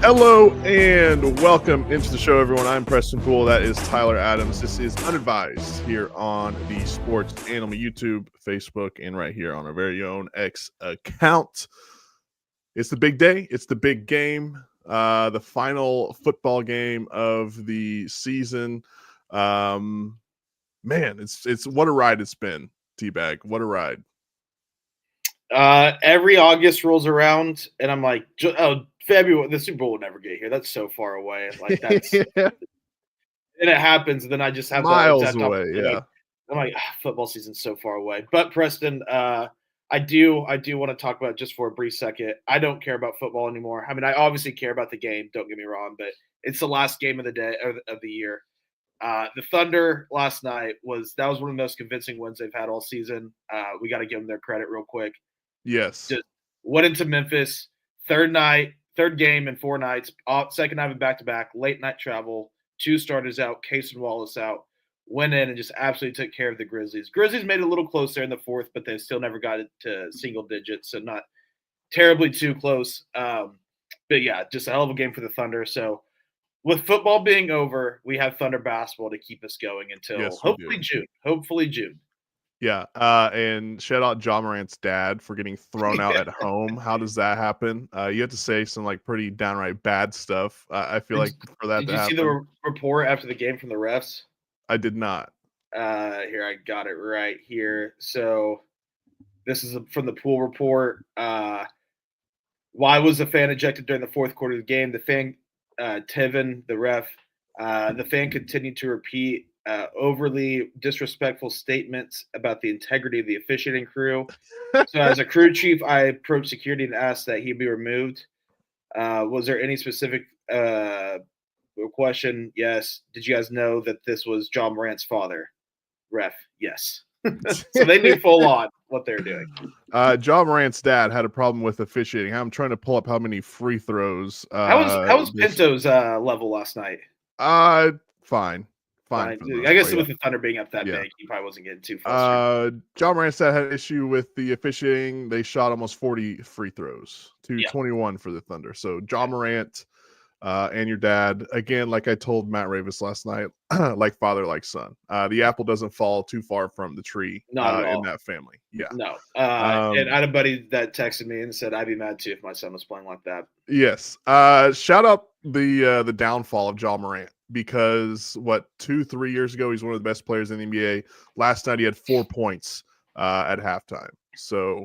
Hello and welcome into the show, everyone. I'm Preston Poole. That is Tyler Adams. This is Unadvised here on the Sports Animal YouTube, Facebook, and right here on our very own X account. It's the big day. It's the big game. The final football game of the season. Man, it's what a ride it's been, T-Bag. What a ride. Every August rolls around, and I'm like, oh, February, the Super Bowl will never get here. That's so far away. Like that's, Yeah. and it happens, and then I just have Miles that away. Yeah. I'm like, football season's so far away. But Preston, I do want to talk about it just for a brief second. I don't care about football anymore. I mean, I obviously care about the game. Don't get me wrong, but it's the last game of the day of the year. The Thunder last night was one of the most convincing wins they've had all season. We got to give them their credit real quick. Yes. Just went into Memphis, third game in 4 nights, second night of back-to-back, late night travel, 2 starters out, Case and Wallace out, went in and just absolutely took care of the Grizzlies. Grizzlies made it a little closer in the fourth, but they still never got it to single digits, so not terribly too close. But yeah, just a hell of a game for the Thunder. So with football being over, we have Thunder basketball to keep us going until hopefully June. Yeah, and shout out John Morant's dad for getting thrown out at home. How does that happen? You have to say some like pretty downright bad stuff. I feel like for that to happen. Did you see the report after the game from the refs? I did not. Here, I got it right here. So this is from the Pool report. Why was the fan ejected during the fourth quarter of the game? The fan, Tiven, the ref, the fan continued to repeat overly disrespectful statements about the integrity of the officiating crew. So as a crew chief, I approached security and asked that he be removed. Was there any specific question? Yes. Did you guys know that this was John Morant's father? Ref, yes. So they knew full on what they were doing. John Morant's dad had a problem with officiating. I'm trying to pull up how many free throws. How was Pinto's level last night? Fine. I guess with the Thunder being up that big, he probably wasn't getting too frustrated. John Morant's dad had an issue with the officiating. They shot almost 40 free throws to 21 for the Thunder. So John Morant and your dad, again, like I told Matt Ravis last night, like father, like son. The apple doesn't fall too far from the tree in that family. Yeah. No. And I had a buddy that texted me and said, I'd be mad too if my son was playing like that. Yes. Shout out the downfall of John Morant, because 2-3 years ago, he's one of the best players in the NBA. Last night, he had 4 points at halftime. So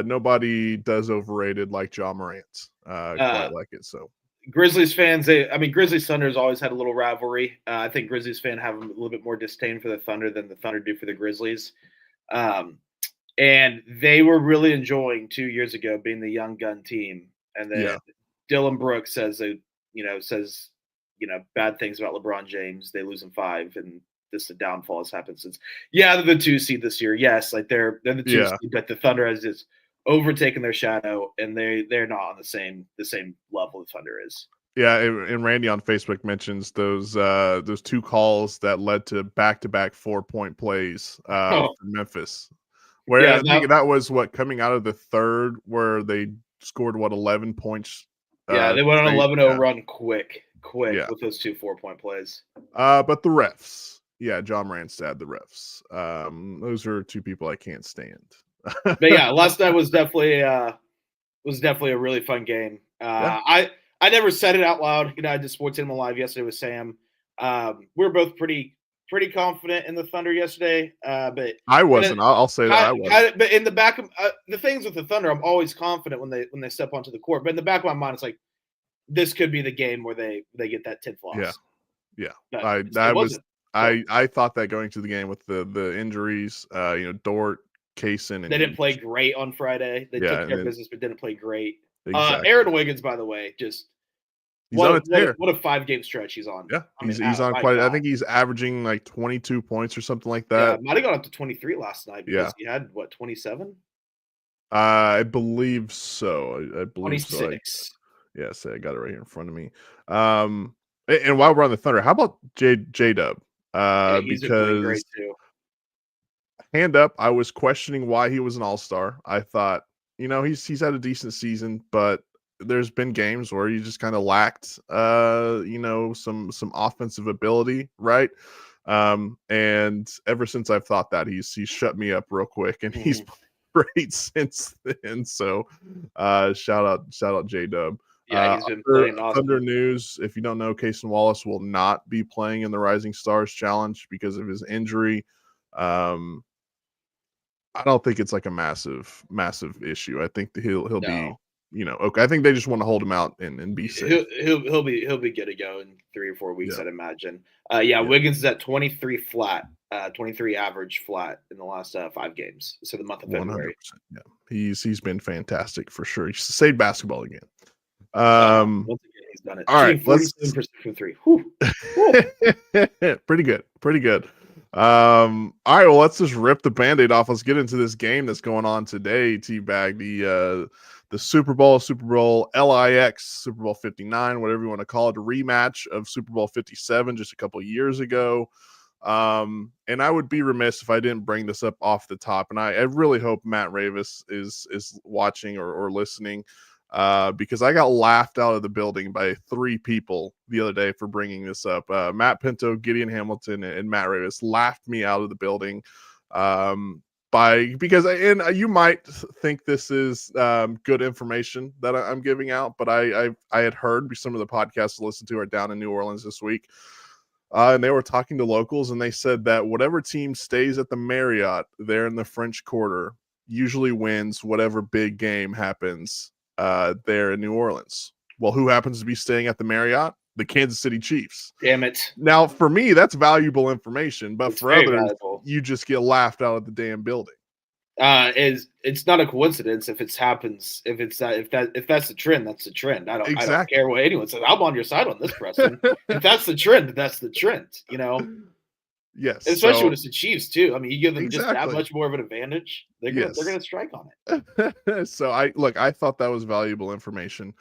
nobody does overrated like John Morant. Quite like it. So Grizzlies fans, Grizzlies Thunder's always had a little rivalry. I think Grizzlies fans have a little bit more disdain for the Thunder than the Thunder do for the Grizzlies. And they were really enjoying 2 years ago being the young gun team. And then Dylan Brooks says bad things about LeBron James. They lose in 5, and this the downfall has happened since. Yeah, they're the 2 seed this year. Yes, like they're the 2 seed, but the Thunder has just overtaken their shadow, and they're not on the same level the Thunder is. Yeah, and Randy on Facebook mentions those 2 calls that led to back-to-back 4-point plays for Memphis. Where I think that was coming out of the third, where they scored 11 points. They went on 11-0 run quick with those 2 4-point plays. But the refs, John Morant's dad, the refs. Those are 2 people I can't stand. But yeah, last night was definitely a really fun game. I never said it out loud. I did Sports Animal Live yesterday with Sam. We were both pretty confident in the Thunder yesterday. But I wasn't. I'll say that I wasn't. But in the back of the things with the Thunder, I'm always confident when they step onto the court. But in the back of my mind, it's like this could be the game where they get that 10th loss. Yeah. But I thought that going to the game with the injuries, Dort, Kaysen, and they didn't play great on Friday. They took care of business, but didn't play great. Exactly. Aaron Wiggins, by the way, just what a 5-game stretch he's on. Yeah, he's on quite. I think he's averaging like 22 points or something like that. Might have gone up to 23 last night because he had 27. I believe so. I believe 26. Yes, I got it right here in front of me. And while we're on the Thunder, how about J-Dub? He's doing great too. Hand up, I was questioning why he was an all-star. I thought, he's had a decent season, but there's been games where you just kind of lacked, some offensive ability, right? And ever since I've thought that, he's shut me up real quick, and he's great since then. So, shout out J Dub. Yeah, he's been Other playing awesome. Thunder news: if you don't know, Cason Wallace will not be playing in the Rising Stars Challenge because of his injury. I don't think it's like a massive issue. I think that he'll be, No. okay. I think they just want to hold him out and be safe. He'll be good to go in 3 or 4 weeks, Yeah. I'd imagine. Yeah. Wiggins is at 23 flat, 23 average flat in the last 5 games. So the month of 100%. February. Yeah. He's been fantastic for sure. He's saved basketball again. Once again, he's done it. All right, Shooting 47% from 3. Whew. Pretty good. All right, well, let's just rip the Band-Aid off. Let's get into this game that's going on today, T-Bag. The Super Bowl LIX, Super Bowl 59, whatever you want to call it, a rematch of Super Bowl 57 just a couple years ago. And I would be remiss if I didn't bring this up off the top. And I really hope Matt Ravis is watching or listening, because I got laughed out of the building by 3 people the other day for bringing this up. Matt Pinto, Gideon Hamilton, and Matt Ravis laughed me out of the building. Because you might think this is good information that I'm giving out, but I had heard some of the podcasts to listen to are down in New Orleans this week. And they were talking to locals, and they said that whatever team stays at the Marriott there in the French Quarter usually wins whatever big game happens there in New Orleans. Well, who happens to be staying at the Marriott? The Kansas City Chiefs. Damn it. Now, for me, that's valuable information, but for others, valuable. You just get laughed out of the damn building. It's not a coincidence if it happens. If that's the trend, that's the trend. I don't care what anyone says. I'm on your side on this, Preston. If that's the trend, that's the trend. Yes, especially when it's the Chiefs too. I mean, you give them exactly. just that much more of an advantage. They're gonna strike on it. So I thought that was valuable information.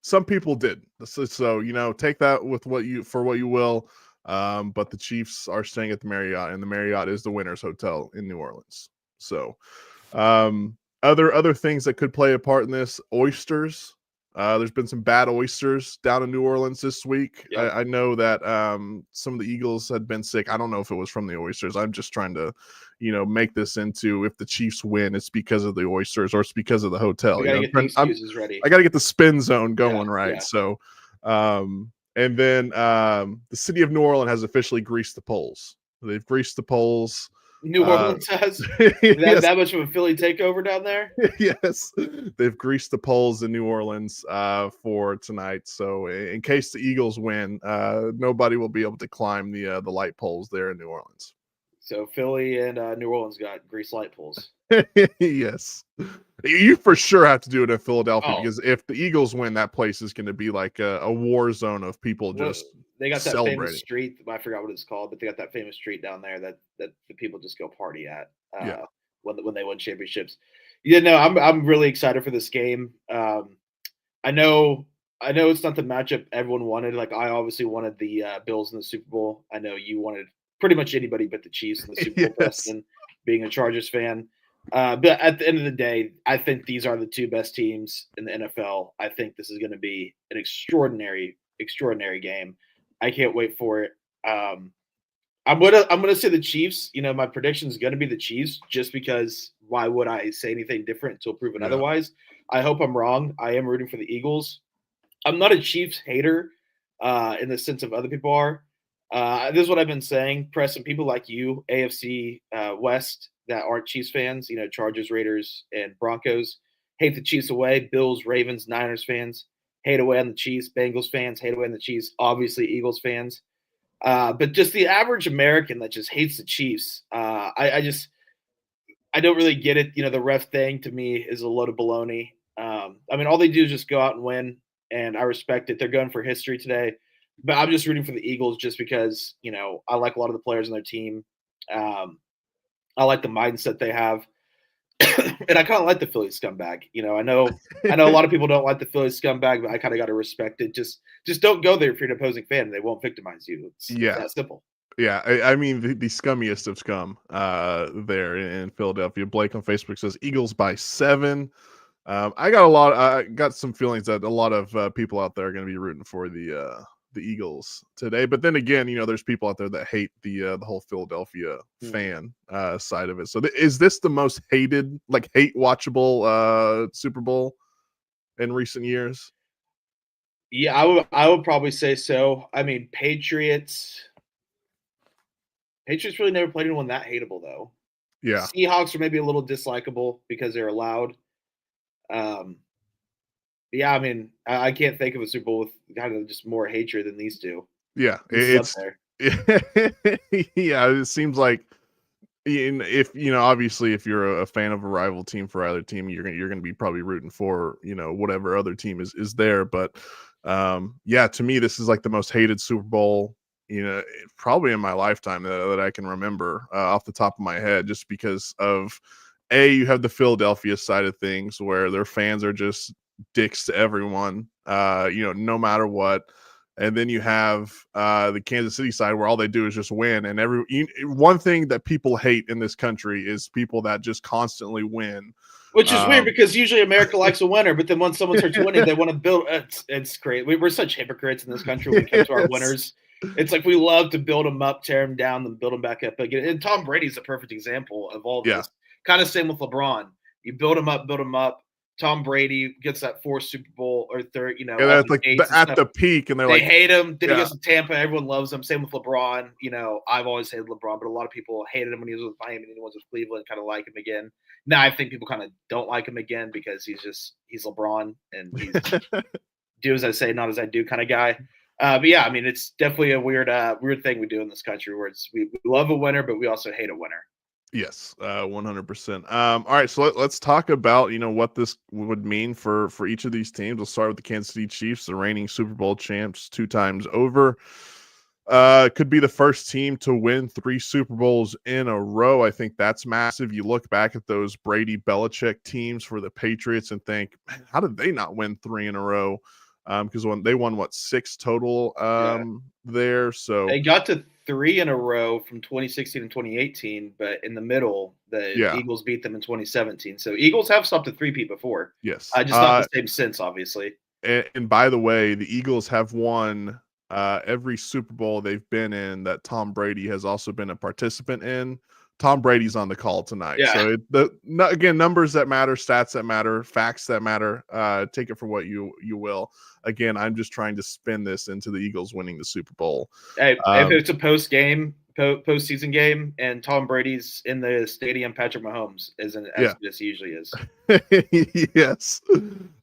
Some people did. So take that with what you will. But the Chiefs are staying at the Marriott, and the Marriott is the Winners Hotel in New Orleans. So, other things that could play a part in this: oysters. There's been some bad oysters down in New Orleans this week. Yep. I know that some of the Eagles had been sick. I don't know if it was from the oysters. I'm just trying to, make this into, if the Chiefs win, it's because of the oysters or it's because of the hotel. We gotta get the excuses ready. I got to get the spin zone going right. Yeah. So, and then the city of New Orleans has officially greased the polls. They've greased the polls. New Orleans has yes. that much of a Philly takeover down there? Yes. They've greased the polls in New Orleans for tonight. So in case the Eagles win, nobody will be able to climb the light poles there in New Orleans. So Philly and New Orleans got greased light poles. Yes. You for sure have to do it in Philadelphia because if the Eagles win, that place is going to be like a war zone of people just they got that famous street. I forgot what it's called, but they got that famous street down there that the people just go party at when they win championships. Yeah, no, I'm really excited for this game. I know it's not the matchup everyone wanted. Like I obviously wanted the Bills in the Super Bowl. I know you wanted pretty much anybody but the Chiefs in the Super Bowl. Preston, being a Chargers fan. But at the end of the day, I think these are the 2 best teams in the NFL. I think this is going to be an extraordinary game. I can't wait for it. I'm gonna say the Chiefs. My prediction is going to be the Chiefs, just because why would I say anything different until proven otherwise? I hope I'm wrong. I am rooting for the Eagles. I'm not a Chiefs hater in the sense of other people are. This is what I've been saying, Preston. People like you, AFC West, that aren't Chiefs fans, Chargers, Raiders, and Broncos, hate the Chiefs away. Bills, Ravens, Niners fans hate away on the Chiefs. Bengals fans hate away on the Chiefs. Obviously, Eagles fans. But just the average American that just hates the Chiefs, I don't really get it. The ref thing to me is a load of baloney. I mean, all they do is just go out and win, and I respect it. They're going for history today. But I'm just rooting for the Eagles just because, I like a lot of the players on their team. I like the mindset they have. And I kind of like the Philly scumbag. I know a lot of people don't like the Philly scumbag, but I kind of got to respect it. Just don't go there if you're an opposing fan. They won't victimize you. It's that simple. Yeah, I mean the scummiest of scum there in Philadelphia. Blake on Facebook says Eagles by 7. I got some feelings that a lot of people out there are going to be rooting for the Eagles today. But then again, there's people out there that hate the whole Philadelphia fan side of it. So is this the most hated, like hate watchable Super Bowl in recent years? Yeah, I would probably say so. I mean, Patriots really never played anyone that hateable though. Yeah. Seahawks are maybe a little dislikable because they're loud. Um, yeah, I mean, I can't think of a Super Bowl with kind of just more hatred than these two. Yeah. This is up It's there. yeah, it seems like if obviously if you're a fan of a rival team for either team, you're gonna be probably rooting for whatever other team is there. But yeah, to me, this is like the most hated Super Bowl probably in my lifetime that I can remember off the top of my head, just because of you have the Philadelphia side of things where their fans are just dicks to everyone, no matter what. And then you have the Kansas City side where all they do is just win. And one thing that people hate in this country is people that just constantly win. Which is weird because usually America likes a winner, but then once someone starts winning, they want to build. It's great. We're such hypocrites in this country when it comes to our winners. It's like we love to build them up, tear them down, then build them back up again. And Tom Brady's a perfect example of all this. Yeah. Kind of same with LeBron. You build him up, build him up. Tom Brady gets that fourth Super Bowl or third, that's like at the peak, and they like, hate him. Then he goes to Tampa. Everyone loves him. Same with LeBron. I've always hated LeBron, but a lot of people hated him when he was with Miami and he was with Cleveland, kind of like him again. Now I think people kind of don't like him again because he's LeBron and he's do as I say, not as I do kind of guy. But yeah, I mean, it's definitely a weird thing we do in this country where we love a winner, but we also hate a winner. Yes, 100%. All right, so let's talk about what this would mean for each of these teams. We'll start with the Kansas City Chiefs, the reigning Super Bowl champs 2 times over. Could be the first team to win 3 Super Bowls in a row. I think that's massive. You look back at those Brady Belichick teams for the Patriots and think, man, how did they not win 3 in a row? Because when they won 6 total there. So they got to 3 in a row from 2016 and 2018, but in the middle, the Eagles beat them in 2017. So Eagles have stopped a 3-peat before. Yes, just not the same since, obviously. And by the way, the Eagles have won every Super Bowl they've been in that Tom Brady has also been a participant in. Tom Brady's on the call tonight. Yeah. So again, numbers that matter, stats that matter, facts that matter. Take it for what you will. Again, I'm just trying to spin this into the Eagles winning the Super Bowl. Hey, if it's a postseason game, and Tom Brady's in the stadium, Patrick Mahomes isn't as good as he usually is. Yes.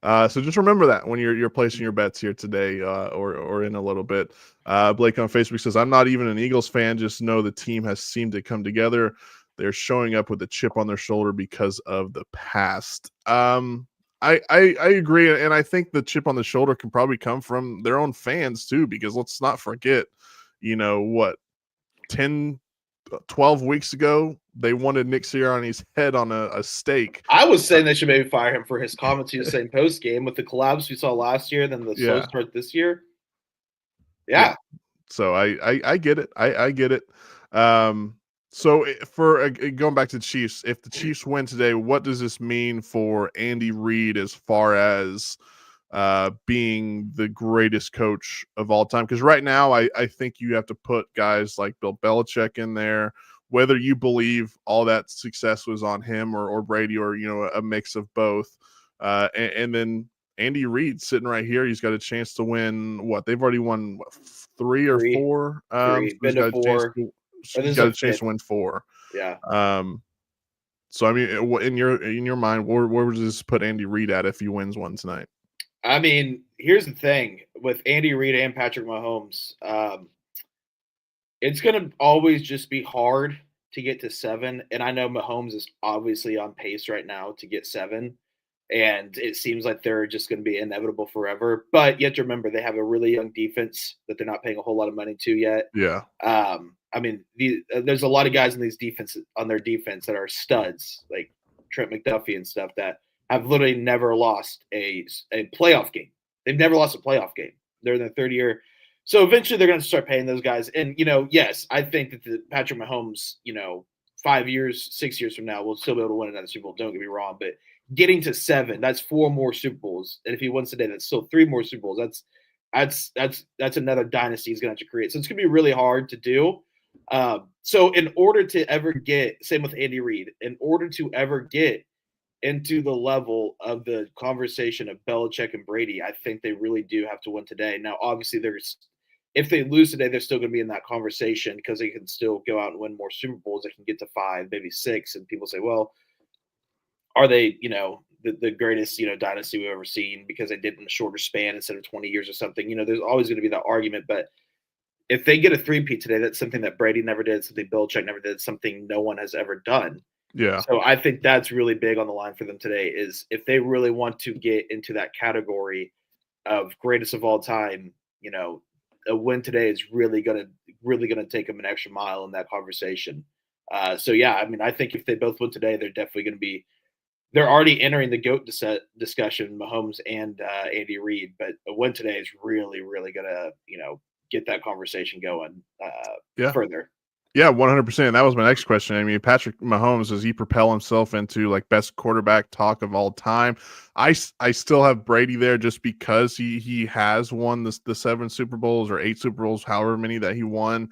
So just remember that when you're placing your bets here today, or in a little bit. Blake on Facebook says, "I'm not even an Eagles fan. Just know the team has seemed to come together. They're showing up with a chip on their shoulder because of the past." I agree, and I think the chip on the shoulder can probably come from their own fans too, because let's not forget, 10, 12 weeks ago, they wanted Nick Sirianni's head on a stake. I was saying they should maybe fire him for his comments he was saying post game with the collapse we saw last year, then the slow start this year. Yeah. So I get it. I get it. So for going back to the Chiefs, if the Chiefs win today, what does this mean for Andy Reid as far as being the greatest coach of all time? Because right now, I think you have to put guys like Bill Belichick in there, whether you believe all that success was on him or Brady, or a mix of both. And then Andy Reid sitting right here, he's got a chance to win they've already won 3 or 4. Been to 4. He's got a chance to win 4. Yeah. So I mean, in your mind, where would this put Andy Reid at if he wins one tonight? I mean, here's the thing with Andy Reid and Patrick Mahomes. It's going to always just be hard to get to 7. And I know Mahomes is obviously on pace right now to get 7. And it seems like they're just going to be inevitable forever. But you have to remember, they have a really young defense that they're not paying a whole lot of money to yet. Yeah. I mean, there's a lot of guys in their defense that are studs, like Trent McDuffie and stuff, that have literally never lost a playoff game. They've never lost a playoff game. They're in their 3rd year. So eventually they're going to start paying those guys. And, yes, I think that the Patrick Mahomes, 5 years, 6 years from now, will still be able to win another Super Bowl. Don't get me wrong. But getting to 7, that's 4 more Super Bowls. And if he wins today, that's still 3 more Super Bowls. That's another dynasty he's going to have to create. So it's going to be really hard to do. So in order to ever get, same with Andy Reid, in order to ever get into the level of the conversation of Belichick and Brady, I think they really do have to win today. Now, obviously, if they lose today, they're still going to be in that conversation because they can still go out and win more Super Bowls. They can get to 5, maybe 6, and people say, well, are they, the greatest, dynasty we've ever seen because they did it in a shorter span instead of 20 years or something? There's always going to be that argument. But if they get a three-peat today, that's something that Brady never did, something Belichick never did, something no one has ever done. Yeah. So I think that's really big on the line for them today is if they really want to get into that category of greatest of all time, a win today is really gonna take them an extra mile in that conversation. So yeah, I mean, I think if they both win today, they're definitely going to be. They're already entering the GOAT discussion, Mahomes and Andy Reid, but a win today is really, really gonna get that conversation going further. Yeah, 100%. That was my next question. I mean, Patrick Mahomes, does he propel himself into like best quarterback talk of all time? I still have Brady there just because he has won the 7 Super Bowls or 8 Super Bowls, however many that he won.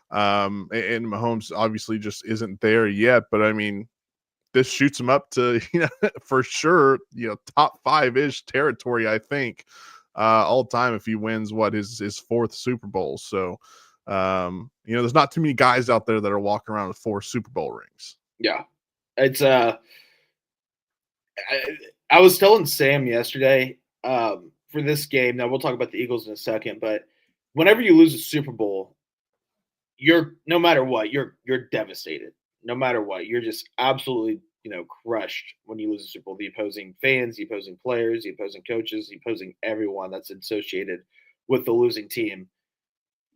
And Mahomes obviously just isn't there yet. But I mean, this shoots him up to, for sure, top 5-ish territory, I think, all time if he wins his 4th Super Bowl. So, there's not too many guys out there that are walking around with 4 Super Bowl rings. Yeah. It's I was telling Sam yesterday for this game. Now we'll talk about the Eagles in a second, but whenever you lose a Super Bowl, you're no matter what, you're devastated. No matter what, you're just absolutely crushed when you lose a Super Bowl. The opposing fans, the opposing players, the opposing coaches, the opposing everyone that's associated with the losing team.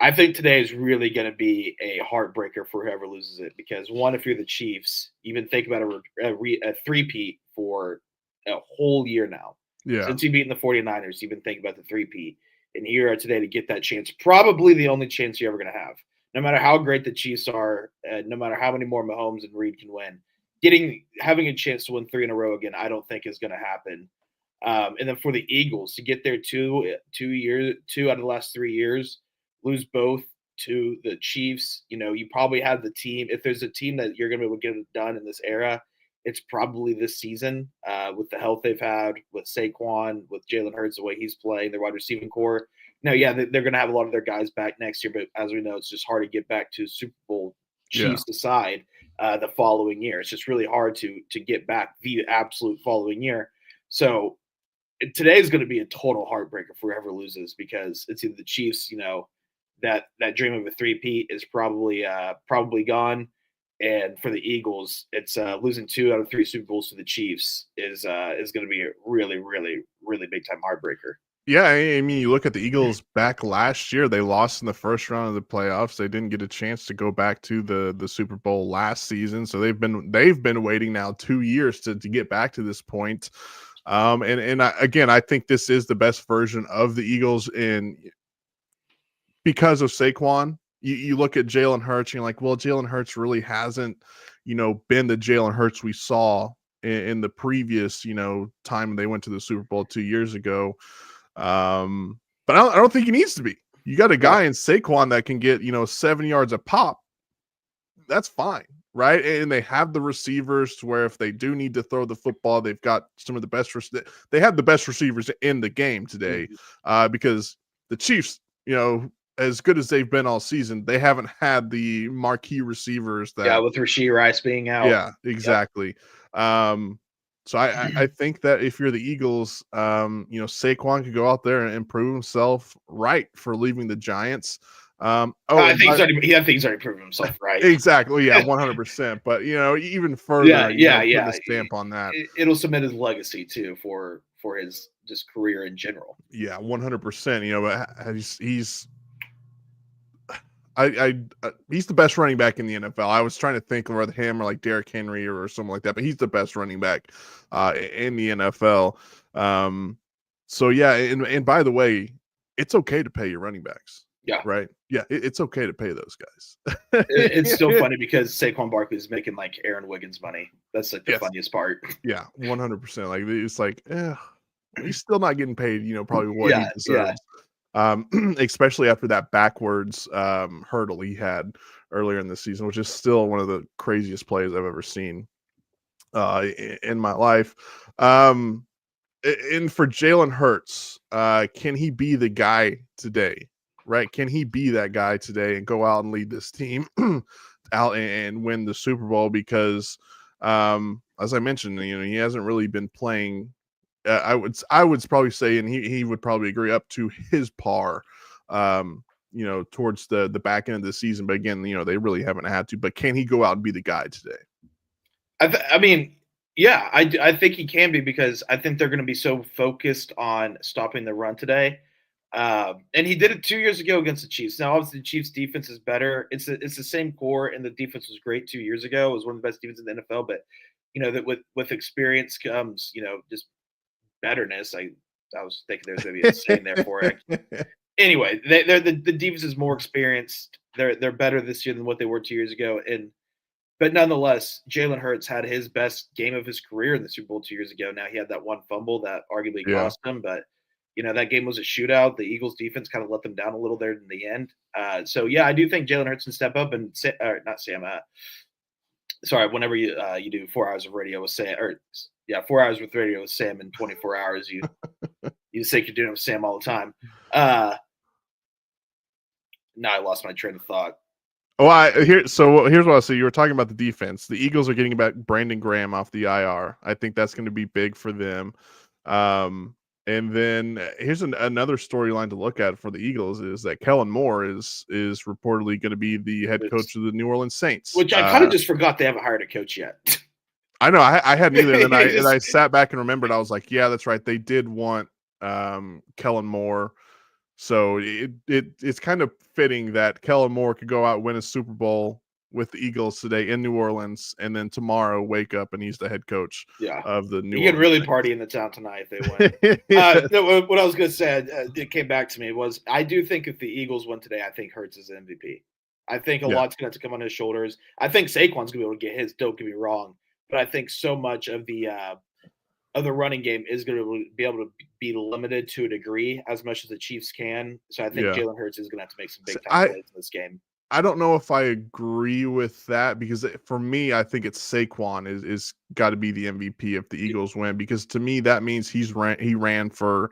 I think today is really going to be a heartbreaker for whoever loses it because one, if you're the Chiefs, you've been thinking about a three-peat for a whole year now. Yeah. Since you've beaten the 49ers, you've been thinking about the three-peat. And here are today to get that chance, probably the only chance you're ever going to have. No matter how great the Chiefs are, no matter how many more Mahomes and Reid can win, having a chance to win 3 in a row again, I don't think is going to happen. And then for the Eagles to get there 2 out of the last 3 years, lose both to the Chiefs. You probably have the team. If there's a team that you're going to be able to get it done in this era, it's probably this season with the health they've had, with Saquon, with Jalen Hurts, the way he's playing, their wide receiving core. Now, yeah, they're going to have a lot of their guys back next year, but as we know, it's just hard to get back to Super Bowl Chiefs aside the following year. It's just really hard to get back the absolute following year. So today is going to be a total heartbreaker for whoever loses because it's either the Chiefs, that dream of a three-peat is probably gone. And for the Eagles, it's losing 2 out of 3 Super Bowls to the Chiefs is going to be a really, really, really big time heartbreaker. Yeah, I mean, you look at the Eagles back last year; they lost in the first round of the playoffs. They didn't get a chance to go back to the Super Bowl last season, so they've been waiting now 2 years to get back to this point. Again, I think this is the best version of the Eagles because of Saquon. You look at Jalen Hurts and you're like, well, Jalen Hurts really hasn't, been the Jalen Hurts we saw in the previous, time they went to the Super Bowl 2 years ago. But I don't think he needs to be. You got a guy in Saquon that can get, 7 yards a pop. That's fine, right? And they have the receivers to where if they do need to throw the football, they've got some of the best. They have the best receivers in the game today, because the Chiefs, as good as they've been all season, they haven't had the marquee receivers that with Rashee Rice being out. Yeah, exactly. So I think that if you're the Eagles, Saquon could go out there and prove himself right for leaving the Giants. I think he's already proven himself right. Exactly. Yeah, 100%. But even further, put a stamp on that. It'll cement his legacy too for his just career in general. Yeah, 100%. But he's the best running back in the NFL. I was trying to think of whether him or like Derrick Henry or something like that, but he's the best running back in the NFL. So yeah, and by the way, it's okay to pay your running backs. Yeah. right? Yeah, it's okay to pay those guys. It's still funny because Saquon Barkley is making like Aaron Wiggins money. That's like the Yes. funniest part. Yeah, 100%. Like, it's like, he's still not getting paid, probably what he Yeah, yeah. deserves. Especially after that backwards hurdle he had earlier in the season, which is still one of the craziest plays I've ever seen in my life. And for Jalen Hurts, can he be the guy today? Right? Can he be that guy today and go out and lead this team out and win the Super Bowl? Because, as I mentioned, he hasn't really been playing. I would probably say, and he would probably agree, up to his par. Towards the back end of the season. But again, they really haven't had to. But can he go out and be the guy today? I mean, yeah, I think he can be because I think they're going to be so focused on stopping the run today. And he did it 2 years ago against the Chiefs. Now, obviously, the Chiefs' defense is better. It's the same core, and the defense was great 2 years ago. It was one of the best defenses in the NFL. But that with experience comes just betterness. I was thinking there's going to be a saying there for it. Anyway, the defense is more experienced. They're better this year than what they were 2 years ago, but nonetheless, Jalen Hurts had his best game of his career in the Super Bowl 2 years ago. Now he had that one fumble that arguably Yeah. cost him, but that game was a shootout. The Eagles defense kind of let them down a little there in the end. So yeah, I do think Jalen Hurts can step up and not Sam. Sorry, whenever you do 4 hours of radio with Sam, 4 hours with radio with Sam in 24 hours, you think you're doing it with Sam all the time. Now I lost my train of thought. Oh, here's what I'll say. You were talking about the defense. The Eagles are getting back Brandon Graham off the IR. I think that's going to be big for them. And then here's another storyline to look at for the Eagles is that Kellen Moore is reportedly going to be the head coach of the New Orleans Saints. Which I kind of just forgot they haven't hired a coach yet. I know I hadn't either. And then I sat back and remembered. I was like, yeah, that's right. They did want Kellen Moore. So it's kind of fitting that Kellen Moore could go out and win a Super Bowl with the Eagles today in New Orleans, and then tomorrow wake up and he's the head coach of the New Orleans. He could really party in the town tonight if they win. What I was going to say, it came back to me was I do think if the Eagles win today, I think Hurts is MVP. I think a lot's going to have to come on his shoulders. I think Saquon's going to be able to get his. Don't get me wrong, but I think so much of the running game is going to be able to be limited to a degree as much as the Chiefs can. So I think Jalen Hurts is going to have to make some big time plays in this game. I don't know if I agree with that because for me, I think it's Saquon is got to be the MVP if the Eagles win, because to me that means he ran for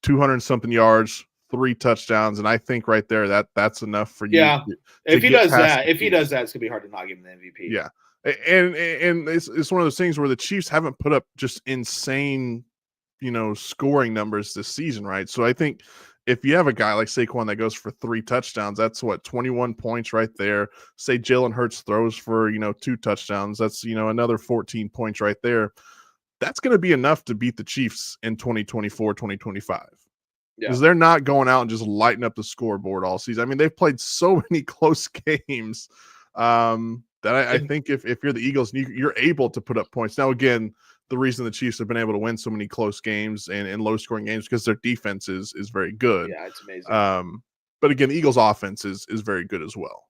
200 something yards, 3 touchdowns, and I think right there that's enough for you. Yeah, if he does that, it's gonna be hard to not give him the MVP. Yeah. And it's one of those things where the Chiefs haven't put up just insane, scoring numbers this season, right? So I think if you have a guy like Saquon that goes for 3 touchdowns, that's 21 points right there. Say Jalen Hurts throws for 2 touchdowns, that's another 14 points right there. That's going to be enough to beat the Chiefs in 2024, 2025. Because they're not going out and just lighting up the scoreboard all season. I mean, they've played so many close games. That I think if you're the Eagles, you're able to put up points. Now, again, the reason the Chiefs have been able to win so many close games and low-scoring games because their defense is very good. Yeah, it's amazing. But again, the Eagles' offense is very good as well.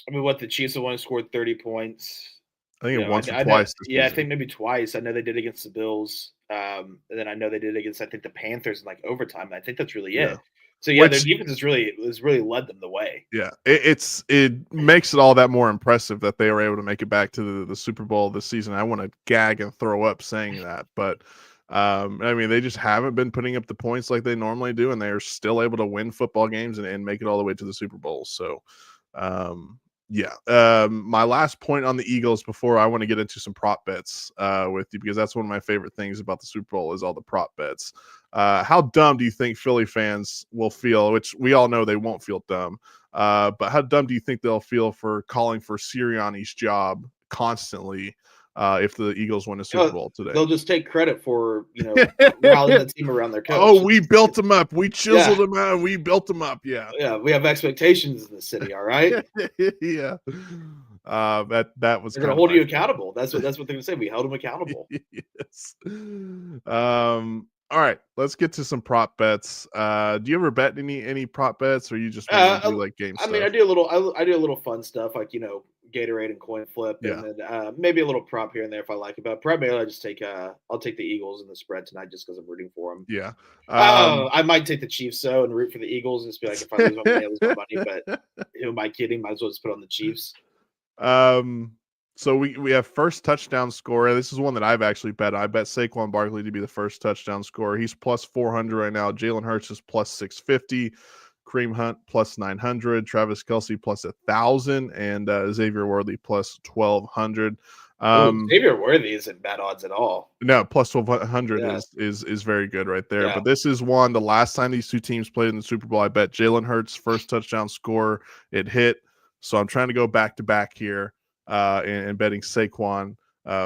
I mean, the Chiefs have only scored 30 points. I think once or twice. I think maybe twice. I know they did against the Bills. And then I know they did against, I think, the Panthers in overtime. And I think that's really it. So their defense has really led them the way. Yeah, it makes it all that more impressive that they were able to make it back to the Super Bowl this season. I want to gag and throw up saying that, but I mean, they just haven't been putting up the points like they normally do, and they are still able to win football games and make it all the way to the Super Bowl. So, my last point on the Eagles before I want to get into some prop bets with you, because that's one of my favorite things about the Super Bowl is all the prop bets. How dumb do you think Philly fans will feel, which we all know they won't feel dumb, but how dumb do you think they'll feel for calling for Sirianni's job constantly if the Eagles win a Super Bowl today? They'll just take credit for, rallying the team around their coach. Oh, we built them up. We chiseled them out. We built them up. Yeah. Yeah. We have expectations in the city. All right. Yeah. That was they're going to hold you accountable. That's what they're going to say. We held them accountable. Yes. All right, let's get to some prop bets. Do you ever bet any prop bets, or you just mainly do like game I mean, stuff? I do a little fun stuff like Gatorade and coin flip, and Yeah. then maybe a little prop here and there if I like it. But primarily, I just take I'll take the Eagles in the spread tonight just because I'm rooting for them. Yeah. Um, I might take the Chiefs though and root for the Eagles and just be like, if I lose my money, I lose my money. But who am I kidding? Might as well just put on the Chiefs. um, so we have first touchdown scorer. This is one that I've actually bet. I bet Saquon Barkley to be the first touchdown scorer. He's plus 400 right now. Jalen Hurts is plus 650. Kareem Hunt plus 900. Travis Kelsey plus 1,000, and Xavier Worthy plus 1,200. Oh, Xavier Worthy isn't bad odds at all. No, plus 1,200 Yeah. is very good right there. Yeah. But this is one, the last time these two teams played in the Super Bowl, I bet Jalen Hurts first touchdown score, it hit. So I'm trying to go back to back here and betting Saquon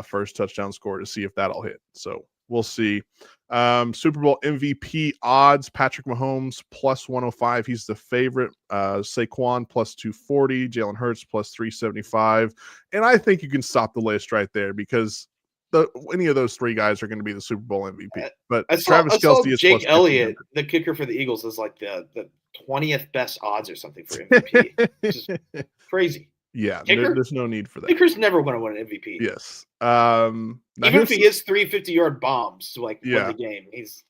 first touchdown score to see if that'll hit. So we'll see. Super Bowl MVP odds, Patrick Mahomes plus 105. He's the favorite. Saquon plus 240. Jalen Hurts plus 375. And I think you can stop the list right there because any of those three guys are going to be the Super Bowl MVP. But Travis I saw Kelsey is Jake plus Elliott, the kicker for the Eagles, is like the 20th best odds or something for MVP. Which is crazy. Yeah, Kicker? there's no need for that. Kicker's never going to win an MVP. Yes. Even if he hits 350-yard bombs to win yeah. the game, he's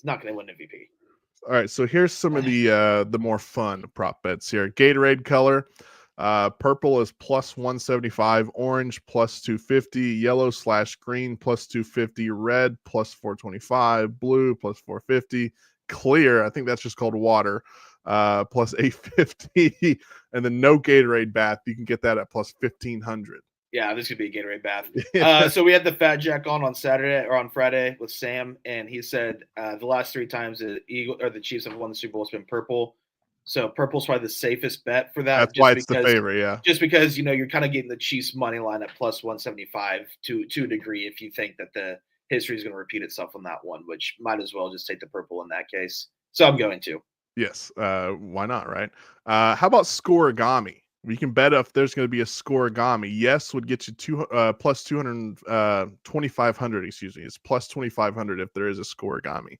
not going to win MVP. All right, so here's some of the more fun prop bets here. Gatorade color. Purple is plus 175, orange plus 250, yellow/green plus 250, red plus 425, blue plus 450, clear, I think that's just called water, plus 850, and then no Gatorade bath, you can get that at plus 1,500. Yeah, this could be a Gatorade bath. So we had the Fat Jack on Saturday or on Friday with Sam, and he said the last three times the Chiefs have won the Super Bowl, it's been purple. So purple's probably the safest bet for that. That's why it's the favorite, yeah. Just because you're kind of getting the Chiefs money line at plus 175 to a degree if you think that the history is going to repeat itself on that one, which might as well just take the purple in that case. So I'm going to. Yes, why not, right? How about scoregami? We can bet if there's going to be a scoregami. Yes would get you plus 2,500. Excuse me, it's plus 2,500 if there is a scoregami.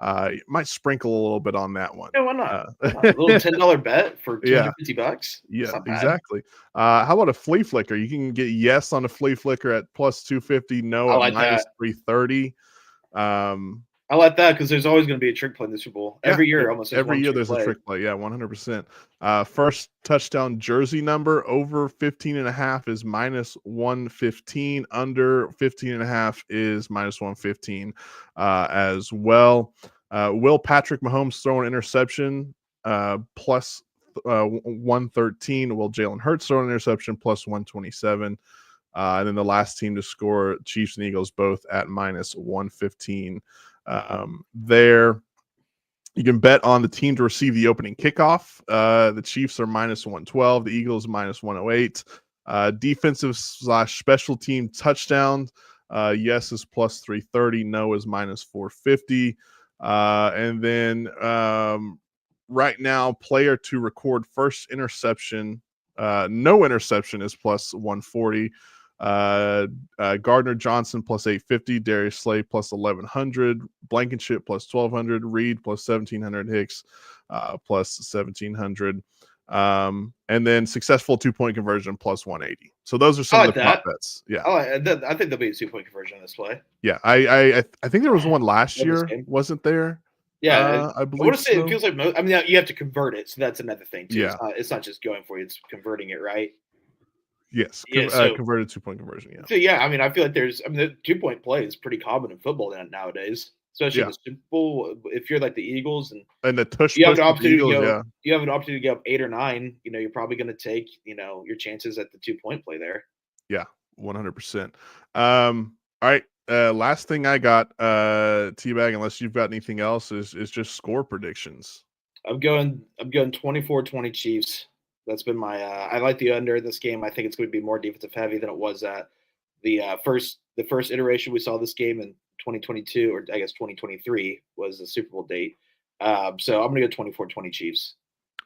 You might sprinkle a little bit on that one. Yeah, why not? A little $10 bet for $250. Yeah, exactly. How about a flea flicker? You can get yes on a flea flicker at plus 250, no at minus 330. I like that because there's always going to be a trick play in the Super Bowl. Every year, almost every year there's a trick play. Yeah, 100%. First touchdown jersey number over 15.5 is minus 115. Under 15.5 is minus 115 as well. Will Patrick Mahomes throw an interception? Plus 113. Will Jalen Hurts throw an interception? Plus 127. And then the last team to score, Chiefs and Eagles, both at minus 115. There, you can bet on the team to receive the opening kickoff. The Chiefs are minus 112, the Eagles minus 108. Defensive/special team touchdowns. Yes is plus 330, no is minus 450. And then right now, player to record first interception, no interception is plus 140. Gardner Johnson plus 850, Darius Slay plus 1,100, Blankenship plus 1,200, Reed plus 1,700, Hicks plus 1,700, and then successful 2-point conversion plus 180. So those are some of the prop bets. Yeah, I think there'll be a 2-point conversion on this play. Yeah, I think there was one last year, wasn't there? Yeah, I believe. I want to say it feels like you have to convert it, so that's another thing too. Yeah, it's not just going for you; it's converting it, right? Yes, converted 2-point conversion. Yeah. So yeah, I feel like the 2-point play is pretty common in football nowadays, especially in the Super Bowl. If you're like the Eagles and the tush, you have an opportunity you have an opportunity to get up 8 or 9. You're probably going to take your chances at the 2-point play there. Yeah, 100%. All right. Last thing I got, T-Bag, unless you've got anything else, is just score predictions. I'm going 24-20 Chiefs. That's been my I like the under in this game. I think it's going to be more defensive heavy than it was at the first iteration we saw this game in 2022, or I guess 2023 was the Super Bowl date. So I'm going to go 24-20 Chiefs.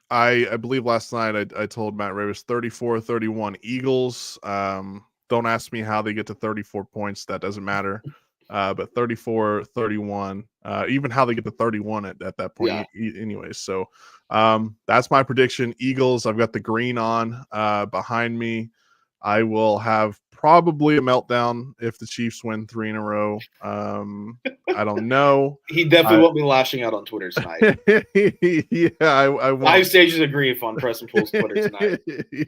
I believe last night I told Matt Ray was 34-31 Eagles. Don't ask me how they get to 34 points. That doesn't matter. but 34-31. Even how they get to 31 at that point, anyways. So that's my prediction. Eagles. I've got the green on behind me. I will have probably a meltdown if the Chiefs win 3 in a row. I don't know. He definitely won't be lashing out on Twitter tonight. Yeah, I won't. 5 stages of grief on Preston Pool's Twitter tonight.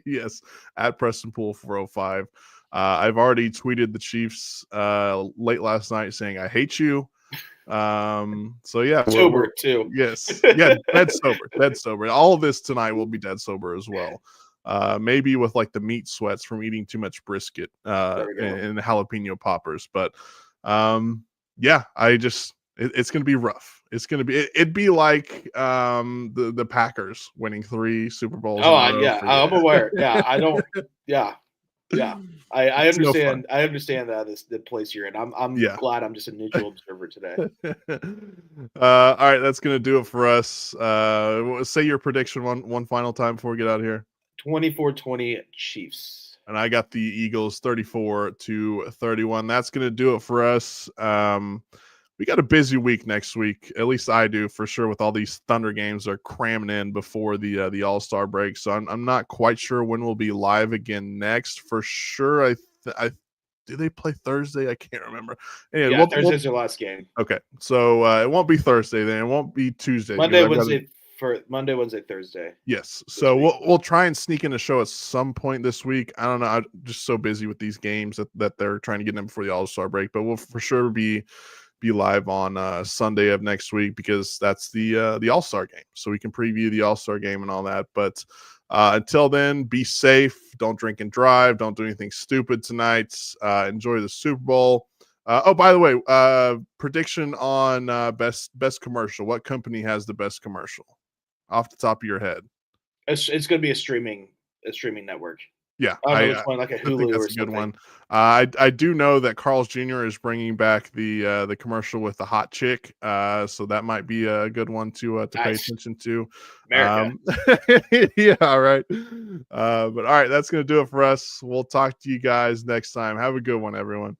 Yes, at Preston Pool 405. I've already tweeted the Chiefs late last night saying I hate you. So yeah, sober too. Yes, yeah, dead sober. All of this tonight will be dead sober as well. Maybe with like the meat sweats from eating too much brisket and jalapeno poppers. But yeah, it's gonna be rough. It's gonna be it'd be like the Packers winning 3 Super Bowls. Oh yeah, I'm aware. Yeah, I don't. Yeah. I understand. I understand the place you're in. I'm glad I'm just a neutral observer today. All right, that's gonna do it for us. Say your prediction one final time before we get out of here. 24-20 Chiefs. And I got the Eagles 34-31. That's gonna do it for us. We got a busy week next week. At least I do for sure. With all these Thunder games are cramming in before the All-Star break, so I'm not quite sure when we'll be live again next. For sure, I do they play Thursday? I can't remember. Anyway, Thursday's their last game. Okay, so it won't be Thursday then. It won't be Tuesday. Monday, Wednesday, Thursday. Yes. So we'll try and sneak in a show at some point this week. I don't know. I'm just so busy with these games that they're trying to get in before the All-Star break, but we'll for sure be live on Sunday of next week because that's the All-Star game. So we can preview the All-Star game and all that. But until then, be safe. Don't drink and drive. Don't do anything stupid tonight. Enjoy the Super Bowl. Oh, by the way, prediction on best commercial. What company has the best commercial off the top of your head? It's going to be a streaming network. Yeah, I like a Hulu I think that's or a good something. one. I do know that Carl's Jr. is bringing back the commercial with the hot chick, so that might be a good one to pay attention to. America. Yeah, all right. But all right, that's gonna do it for us. We'll talk to you guys next time. Have a good one, everyone.